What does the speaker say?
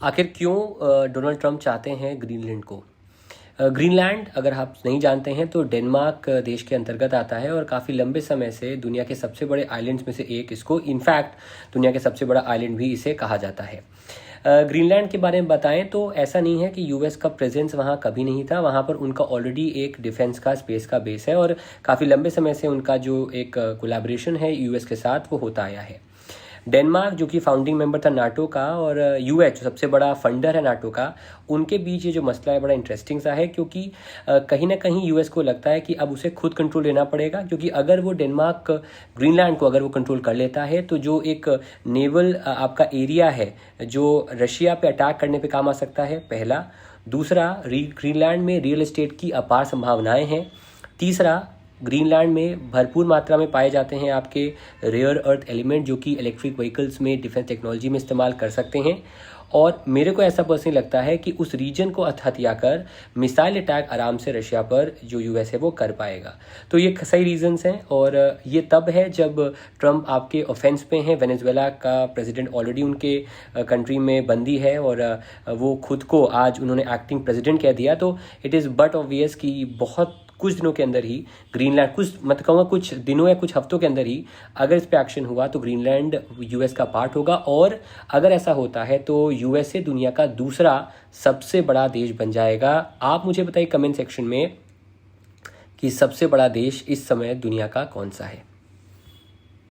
आखिर क्यों Donald Trump चाहते हैं ग्रीनलैंड को? ग्रीनलैंड अगर आप नहीं जानते हैं तो डेनमार्क देश के अंतर्गत आता है और काफ़ी लंबे समय से दुनिया के सबसे बड़े आइलैंड्स में से एक इसको, इनफैक्ट दुनिया के सबसे बड़ा आइलैंड भी इसे कहा जाता है। ग्रीनलैंड के बारे में बताएं तो ऐसा नहीं है कि यूएस का प्रेजेंस वहाँ कभी नहीं था। वहाँ पर उनका ऑलरेडी एक डिफेंस का, स्पेस का बेस है और काफ़ी लंबे समय से उनका जो एक कोलैबोरेशन है यूएस के साथ वो होता आया है। डेनमार्क जो कि फाउंडिंग मेंबर था नाटो का, और यूएस जो सबसे बड़ा फंडर है नाटो का, उनके बीच ये जो मसला है बड़ा इंटरेस्टिंग सा है, क्योंकि कहीं ना कहीं यूएस को लगता है कि अब उसे खुद कंट्रोल लेना पड़ेगा, क्योंकि अगर वो डेनमार्क ग्रीनलैंड को अगर वो कंट्रोल कर लेता है तो जो एक नेवल आपका एरिया है जो रशिया पे अटैक करने पे काम आ सकता है, पहला। दूसरा, ग्रीनलैंड में रियल एस्टेट की अपार संभावनाएं हैं। तीसरा, ग्रीनलैंड में भरपूर मात्रा में पाए जाते हैं आपके रेयर अर्थ एलिमेंट जो कि इलेक्ट्रिक व्हीकल्स में, डिफेंस टेक्नोलॉजी में इस्तेमाल कर सकते हैं। और मेरे को ऐसा पर्सनली लगता है कि उस रीजन को हथिया कर मिसाइल अटैक आराम से रशिया पर जो यूएस है वो कर पाएगा। तो ये सही रीजंस हैं, और ये तब है जब ट्रंप आपके ऑफेंस पे हैं। वेनेजुएला का प्रेसिडेंट ऑलरेडी उनके कंट्री में बंदी है और वो खुद को आज उन्होंने एक्टिंग प्रेसिडेंट कह दिया। तो इट इज़ बट ऑब्वियस कि बहुत कुछ दिनों के अंदर ही ग्रीनलैंड, कुछ मत कहूँगा कुछ दिनों या कुछ हफ्तों के अंदर ही अगर इस पे एक्शन हुआ तो ग्रीनलैंड यूएस का पार्ट होगा। और अगर ऐसा होता है तो यूएसए दुनिया का दूसरा सबसे बड़ा देश बन जाएगा। आप मुझे बताइए कमेंट सेक्शन में कि सबसे बड़ा देश इस समय दुनिया का कौन सा है।